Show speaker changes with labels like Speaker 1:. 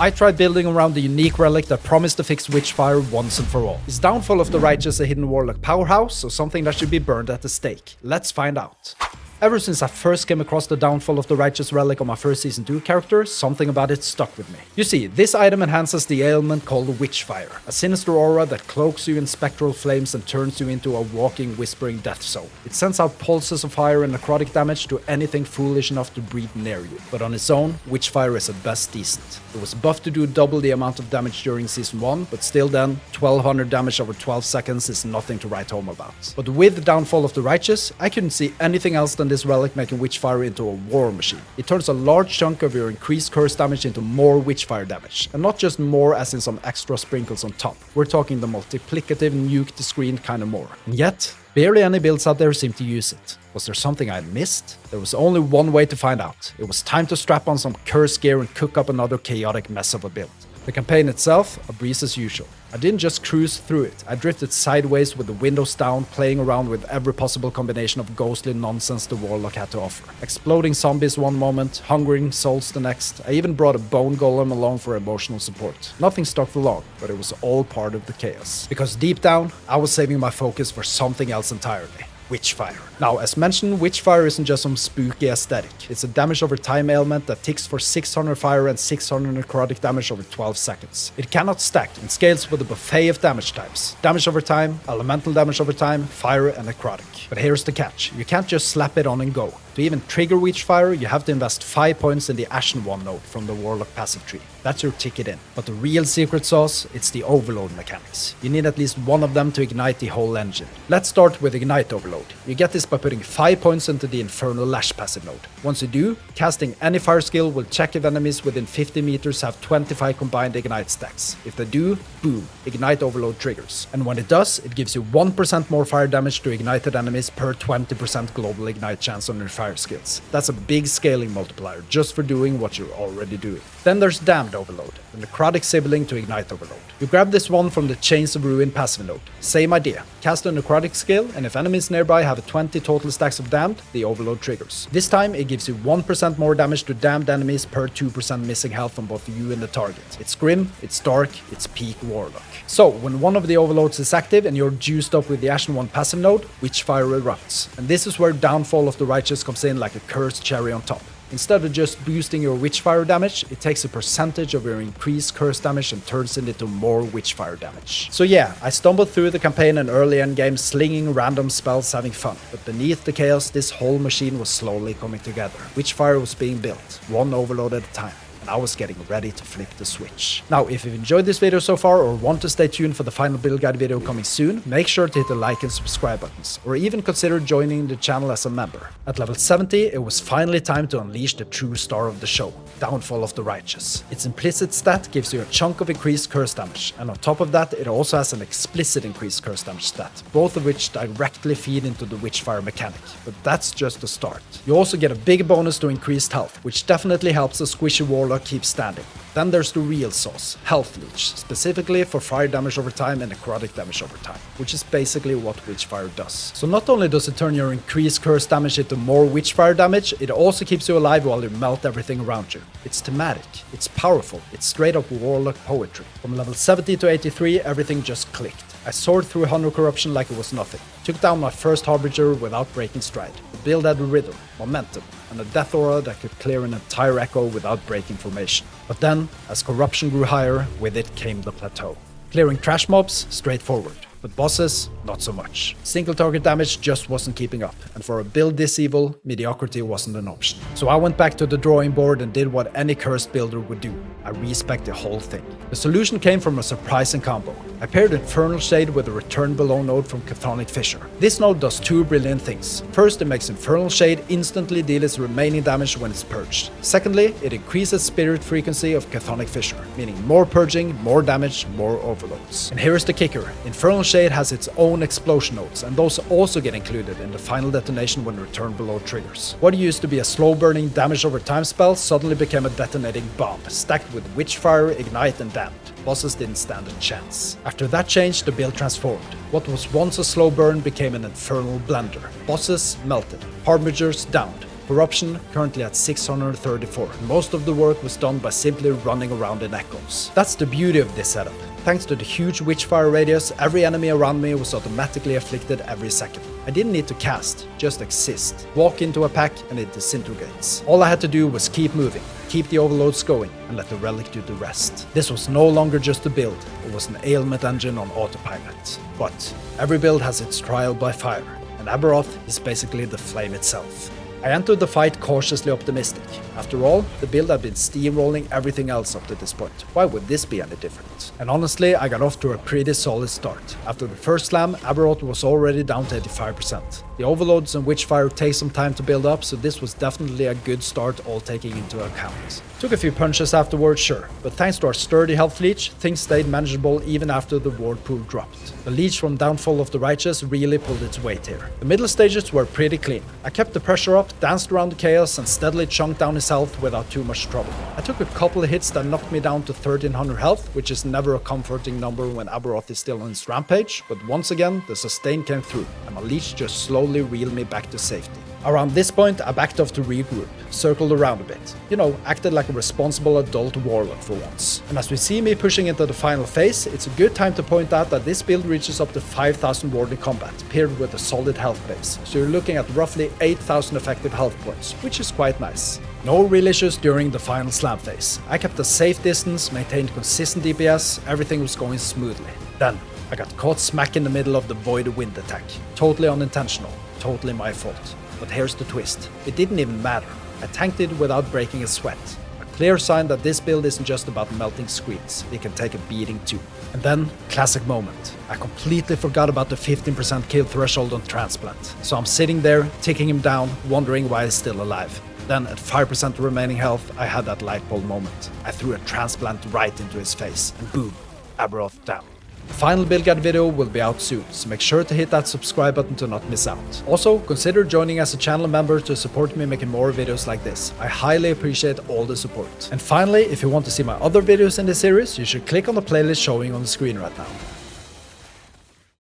Speaker 1: I tried building around the unique relic that promised to fix Witchfire once and for all. Is Downfall of the Righteous a hidden warlock powerhouse, or something that should be burned at the stake? Let's find out. Ever since I first came across the Downfall of the Righteous relic on my first Season 2 character, something about it stuck with me. You see, this item enhances the ailment called Witchfire, a sinister aura that cloaks you in spectral flames and turns you into a walking, whispering death zone. It sends out pulses of fire and necrotic damage to anything foolish enough to breathe near you. But on its own, Witchfire is at best decent. It was buffed to do double the amount of damage during Season 1, but still then, 1200 damage over 12 seconds is nothing to write home about. But with the Downfall of the Righteous, I couldn't see anything else than this relic making Witchfire into a war machine. It turns a large chunk of your increased curse damage into more Witchfire damage, and not just more as in some extra sprinkles on top. We're talking the multiplicative nuke the screen kind of more. And yet, barely any builds out there seem to use it. Was there something I missed? There was only one way to find out. It was time to strap on some curse gear and cook up another chaotic mess of a build. The campaign itself, a breeze as usual. I didn't just cruise through it, I drifted sideways with the windows down, playing around with every possible combination of ghostly nonsense the Warlock had to offer. Exploding zombies one moment, hungering souls the next. I even brought a bone golem along for emotional support. Nothing stuck for long, but it was all part of the chaos. Because deep down, I was saving my focus for something else entirely. Witchfire. Now, as mentioned, Witchfire isn't just some spooky aesthetic. It's a damage over time ailment that ticks for 600 fire and 600 necrotic damage over 12 seconds. It cannot stack and scales with a buffet of damage types. Damage over time, elemental damage over time, fire and necrotic. But here's the catch. You can't just slap it on and go. To even trigger Witchfire, you have to invest 5 points in the Ashen One node from the Warlock passive tree. That's your ticket in. But the real secret sauce, it's the overload mechanics. You need at least one of them to ignite the whole engine. Let's start with Ignite Overload. You get this by putting 5 points into the Infernal Lash passive node. Once you do, casting any fire skill will check if enemies within 50 meters have 25 combined Ignite stacks. If they do, boom, Ignite Overload triggers. And when it does, it gives you 1% more fire damage to ignited enemies per 20% global Ignite chance on your fire skills. That's a big scaling multiplier just for doing what you're already doing. Then there's Damned Overload, the necrotic sibling to Ignite Overload. You grab this one from the Chains of Ruin passive node. Same idea. Cast a necrotic skill, and if enemies nearby have 20 total stacks of Damned, the Overload triggers. This time it gives you 1% more damage to damned enemies per 2% missing health from both you and the target. It's grim, it's dark, it's peak Warlock. So, when one of the overloads is active and you're juiced up with the Ashen One passive node, Witchfire erupts. And this is where Downfall of the Righteous comes in like a cursed cherry on top. Instead of just boosting your Witchfire damage, it takes a percentage of your increased curse damage and turns it into more Witchfire damage. So yeah, I stumbled through the campaign and early endgame slinging random spells having fun, but beneath the chaos this whole machine was slowly coming together. Witchfire was being built, one overload at a time. And I was getting ready to flip the switch. Now, if you've enjoyed this video so far or want to stay tuned for the final build guide video coming soon, make sure to hit the like and subscribe buttons, or even consider joining the channel as a member. At level 70, it was finally time to unleash the true star of the show, Downfall of the Righteous. Its implicit stat gives you a chunk of increased curse damage, and on top of that, it also has an explicit increased curse damage stat, both of which directly feed into the Witchfire mechanic. But that's just the start. You also get a big bonus to increased health, which definitely helps a squishy Warlock keep standing. Then there's the real sauce, Health Leech, specifically for fire damage over time and necrotic damage over time, which is basically what Witchfire does. So not only does it turn your increased curse damage into more Witchfire damage, it also keeps you alive while you melt everything around you. It's thematic, it's powerful, it's straight up Warlock poetry. From level 70 to 83, everything just clicked. I soared through Hunter Corruption like it was nothing. Took down my first Harbinger without breaking stride. The build had a rhythm, momentum, and a death aura that could clear an entire echo without breaking formation. But then, as Corruption grew higher, with it came the plateau. Clearing trash mobs, straightforward. But bosses, not so much. Single target damage just wasn't keeping up, and for a build this evil, mediocrity wasn't an option. So I went back to the drawing board and did what any cursed builder would do. I respect the whole thing. The solution came from a surprising combo. I paired Infernal Shade with a Return Below node from Chthonic Fissure. This node does two brilliant things. First, it makes Infernal Shade instantly deal its remaining damage when it's purged. Secondly, it increases spirit frequency of Chthonic Fissure, meaning more purging, more damage, more overloads. And here's the kicker. Infernal Shade has its own explosion nodes, and those also get included in the final detonation when Return Below triggers. What used to be a slow-burning damage over time spell suddenly became a detonating bomb, stacked with Witchfire, Ignite, and Damned. Bosses didn't stand a chance. After that change, the build transformed. What was once a slow burn became an infernal blender. Bosses melted, Harbingers downed, Corruption currently at 634. Most of the work was done by simply running around in echoes. That's the beauty of this setup. Thanks to the huge witchfire radius, every enemy around me was automatically afflicted every second. I didn't need to cast, just exist. Walk into a pack and it disintegrates. All I had to do was keep moving, keep the overloads going, and let the relic do the rest. This was no longer just a build, it was an ailment engine on autopilot. But every build has its trial by fire, and Aberoth is basically the flame itself. I entered the fight cautiously optimistic. After all, the build had been steamrolling everything else up to this point. Why would this be any different? And honestly, I got off to a pretty solid start. After the first slam, Aberoth was already down to 85%. The overloads and witchfire take some time to build up, so this was definitely a good start, all taking into account. Took a few punches afterwards, sure, but thanks to our sturdy health leech, things stayed manageable even after the ward pool dropped. The leech from Downfall of the Righteous really pulled its weight here. The middle stages were pretty clean. I kept the pressure up, danced around the chaos, and steadily chunked down his health without too much trouble. I took a couple of hits that knocked me down to 1300 health, which is never a comforting number when Aberoth is still on his rampage, but once again, the sustain came through, and my leech just slowly reeled me back to safety. Around this point, I backed off to regroup, circled around a bit. You know, acted like a responsible adult warlock for once. And as we see me pushing into the final phase, it's a good time to point out that this build reaches up to 5000 ward in combat, paired with a solid health base. So you're looking at roughly 8000 effective health points, which is quite nice. No real issues during the final slam phase. I kept a safe distance, maintained consistent DPS, everything was going smoothly. Then, I got caught smack in the middle of the Void Wind attack. Totally unintentional, totally my fault. But here's the twist. It didn't even matter. I tanked it without breaking a sweat. A clear sign that this build isn't just about melting screens. It can take a beating too. And then, classic moment. I completely forgot about the 15% kill threshold on Transplant. So I'm sitting there, ticking him down, wondering why he's still alive. Then at 5% remaining health, I had that light bulb moment. I threw a Transplant right into his face, and boom, Aberoth down. The final build guide video will be out soon, so make sure to hit that subscribe button to not miss out. Also, consider joining as a channel member to support me making more videos like this. I highly appreciate all the support. And finally, if you want to see my other videos in this series, you should click on the playlist showing on the screen right now.